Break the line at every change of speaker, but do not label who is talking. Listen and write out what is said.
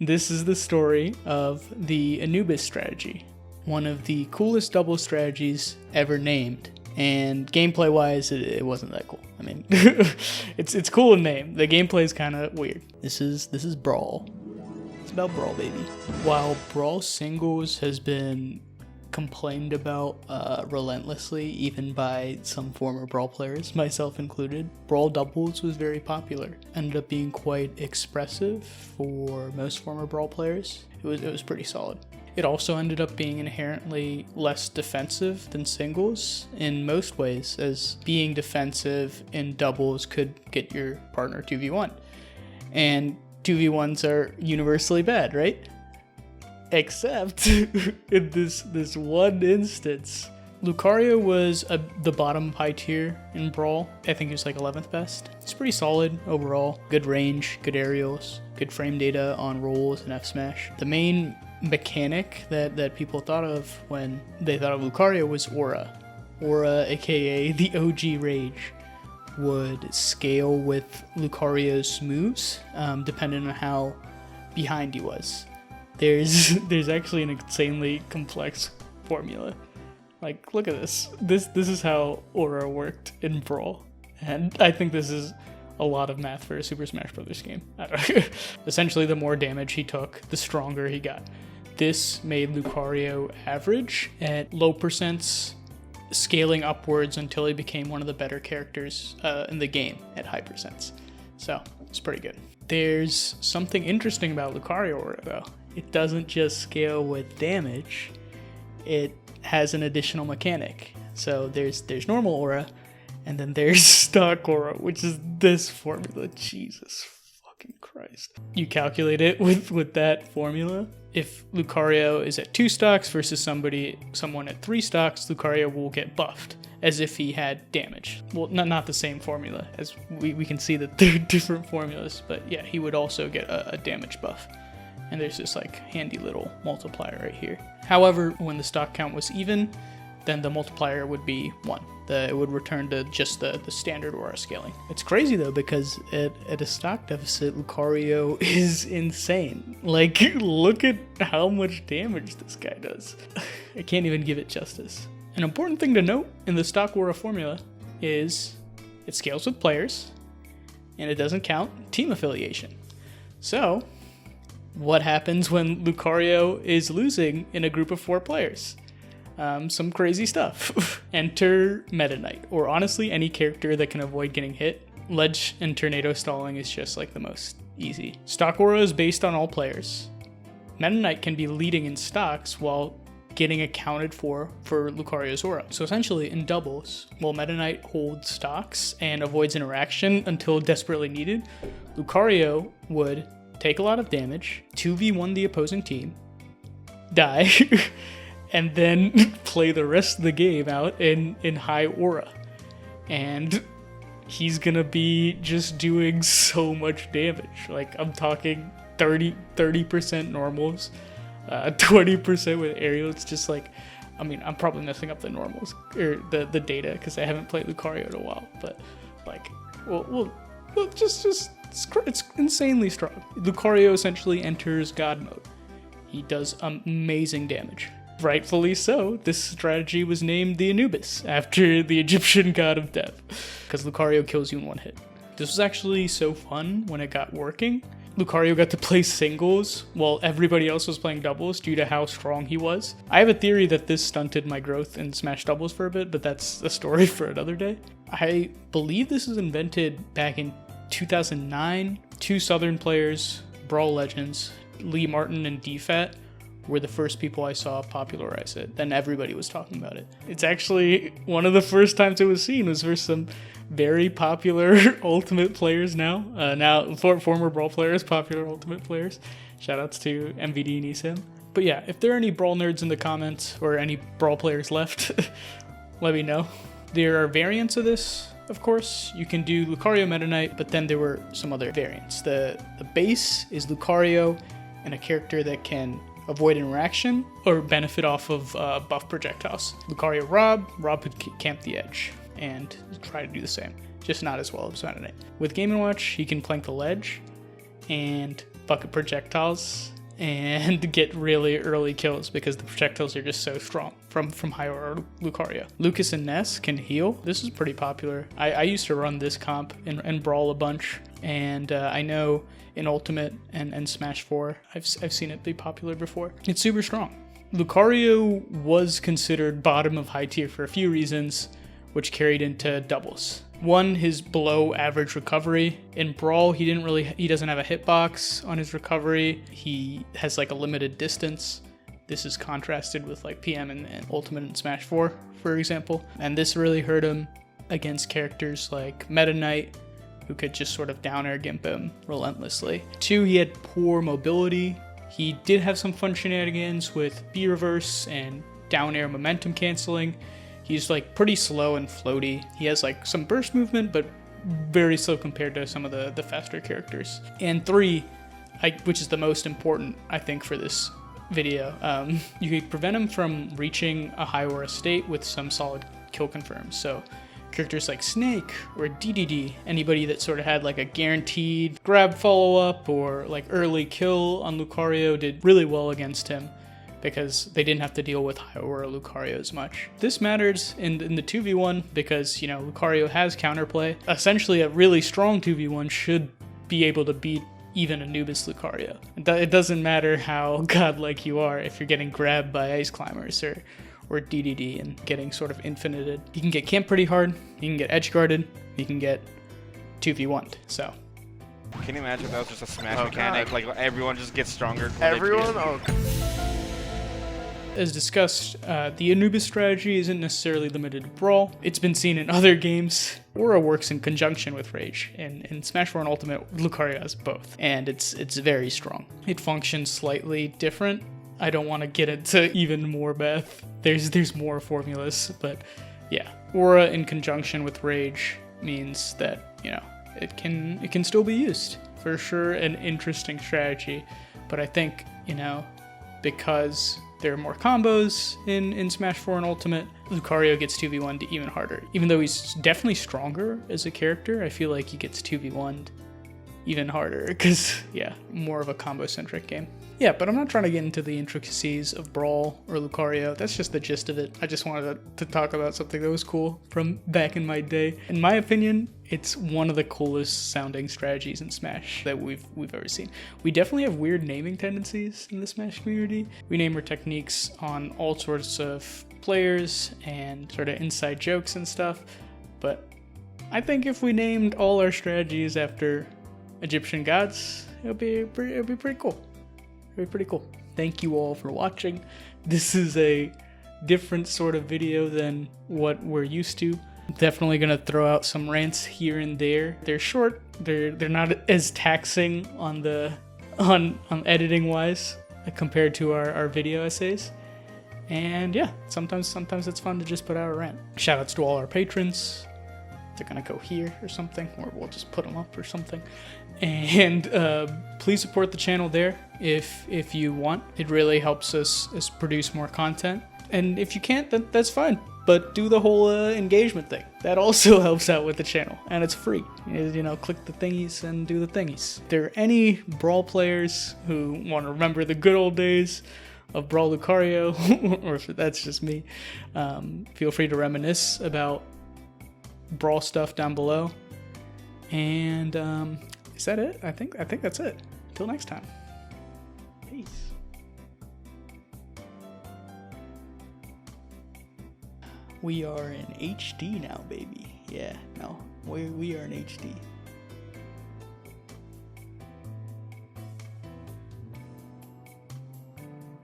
This is the story of the Anubis strategy, one of the coolest double strategies ever named. And gameplay wise, it wasn't that cool. I mean, it's cool in name. The gameplay is kind of weird. This is Brawl. It's about Brawl, baby. While Brawl singles has been complained about relentlessly, even by some former Brawl players, myself included, Brawl doubles was very popular. Ended up being quite expressive for most former Brawl players. It was pretty solid. It also ended up being inherently less defensive than singles in most ways, as being defensive in doubles could get your partner 2v1. And 2v1s are universally bad, right? Except in this one instance. Lucario was the bottom high tier in Brawl. I think he was like 11th best. It's pretty solid overall. Good range, good aerials, good frame data on rolls and F smash. The main mechanic that people thought of when they thought of Lucario was Aura. Aura, aka the OG Rage, would scale with Lucario's moves, depending on how behind he was. There's actually an insanely complex formula. Like, look at this. This is how Aura worked in Brawl, and I think this is a lot of math for a Super Smash Bros. Game. I don't know. Essentially, the more damage he took, the stronger he got. This made Lucario average at low percents, scaling upwards until he became one of the better characters in the game at high percents. So, it's pretty good. There's something interesting about Lucario Aura, though. It doesn't just scale with damage, it has an additional mechanic. So there's normal Aura, and then there's stock Aura, which is this formula. Jesus fucking Christ. You calculate it with that formula. If Lucario is at 2 stocks versus someone at 3 stocks, Lucario will get buffed as if he had damage. Well, not the same formula, as we can see that they're different formulas, but yeah, he would also get a damage buff. And there's this like handy little multiplier right here. However, when the stock count was even, then the multiplier would be 1. It would return to just the standard Aura scaling. It's crazy though, because at a stock deficit, Lucario is insane. Like, look at how much damage this guy does. I can't even give it justice. An important thing to note in the stock Aura formula is it scales with players, and it doesn't count team affiliation. So, what happens when Lucario is losing in a group of 4 players? Some crazy stuff. Enter Meta Knight, or honestly any character that can avoid getting hit. Ledge and tornado stalling is just like the most easy. Stock Aura is based on all players. Meta Knight can be leading in stocks while getting accounted for Lucario's Aura. So essentially in doubles, while Meta Knight holds stocks and avoids interaction until desperately needed, Lucario would take a lot of damage, 2v1 the opposing team, die, and then play the rest of the game out in high Aura. And he's gonna be just doing so much damage. Like, I'm talking 30% normals, 20% with aerial. It's just like, I mean, I'm probably messing up the normals, or the data, because I haven't played Lucario in a while, but like, well just it's insanely strong. Lucario essentially enters God mode. He does amazing damage. Rightfully so, this strategy was named the Anubis, after the Egyptian god of death, because Lucario kills you in one hit. This was actually so fun when it got working. Lucario got to play singles while everybody else was playing doubles due to how strong he was. I have a theory that this stunted my growth in Smash doubles for a bit, but that's a story for another day. I believe this was invented back in 2009. 2 Southern players, Brawl legends, Lee Martin and DFAT, were the first people I saw popularize it. Then everybody was talking about it. It's actually one of the first times it was seen was for some very popular Ultimate players now. Former Brawl players, popular Ultimate players. Shoutouts to MVD and eSim. But yeah, if there are any Brawl nerds in the comments, or any Brawl players left, let me know. There are variants of this, of course. You can do Lucario Meta Knight, but then there were some other variants. The base is Lucario and a character that can avoid interaction or benefit off of buff projectiles. Lucario Rob could camp the edge and try to do the same, just not as well as Meta Knight. With Game & Watch, he can plank the ledge and bucket projectiles and get really early kills because the projectiles are just so strong from higher Lucario. Lucas and Ness can heal. This is pretty popular. I used to run this comp in Brawl a bunch, and I know in Ultimate and Smash 4, I've seen it be popular before. It's super strong. Lucario was considered bottom of high tier for a few reasons, which carried into doubles. One, his below average recovery. In Brawl, he doesn't have a hitbox on his recovery. He has like a limited distance. This is contrasted with like PM and Ultimate and Smash 4, for example. And this really hurt him against characters like Meta Knight, who could just sort of down air gimp him relentlessly. Two, he had poor mobility. He did have some fun shenanigans with B reverse and down air momentum canceling. He's like pretty slow and floaty. He has like some burst movement, but very slow compared to some of the faster characters. And three, which is the most important, I think, for this video, you could prevent him from reaching a high aura state with some solid kill confirms. So characters like Snake or DDD, anybody that sort of had like a guaranteed grab follow-up or like early kill on Lucario did really well against him, because they didn't have to deal with high aura Lucario as much. This matters in the 2v1 because, you know, Lucario has counterplay. Essentially, a really strong 2v1 should be able to beat even Anubis Lucario. It doesn't matter how godlike you are if you're getting grabbed by ice climbers or DDD and getting sort of infinited. You can get camped pretty hard, you can get edge guarded, you can get 2v1'd, so.
Can you imagine if that was just a smash mechanic? God. Like everyone just gets stronger?
Everyone? Oh.
As discussed, the Anubis strategy isn't necessarily limited to Brawl. It's been seen in other games. Aura works in conjunction with Rage. In Smash 4 and Ultimate, Lucario has both, and it's very strong. It functions slightly different. I don't want to get into even more math. There's more formulas, but yeah. Aura in conjunction with Rage means that, you know, it can still be used. For sure, an interesting strategy, but I think, you know, because there are more combos in Smash 4 and Ultimate, Lucario gets 2v1'd even harder. Even though he's definitely stronger as a character, I feel like he gets 2v1'd even harder because, yeah, more of a combo-centric game. Yeah, but I'm not trying to get into the intricacies of Brawl or Lucario. That's just the gist of it. I just wanted to talk about something that was cool from back in my day. In my opinion, it's one of the coolest sounding strategies in Smash that we've ever seen. We definitely have weird naming tendencies in the Smash community. We name our techniques on all sorts of players and sort of inside jokes and stuff. But I think if we named all our strategies after Egyptian gods, it'll be pretty cool. It'll be pretty cool. Thank you all for watching. This is a different sort of video than what we're used to. Definitely gonna throw out some rants here and there. They're short. They're not as taxing on editing wise compared to our video essays. And yeah, sometimes it's fun to just put out a rant. Shoutouts to all our patrons. They're gonna go here or something, or we'll just put them up or something. And please support the channel there if you want. It really helps us produce more content. And if you can't, then that's fine. But do the whole engagement thing. That also helps out with the channel, and it's free. You know, click the thingies and do the thingies. If there are any Brawl players who want to remember the good old days of Brawl Lucario, or if that's just me, feel free to reminisce about Brawl stuff down below. And is that it? I think that's it. Until next time. Peace. We are in HD now, baby. Yeah, no, we are in HD.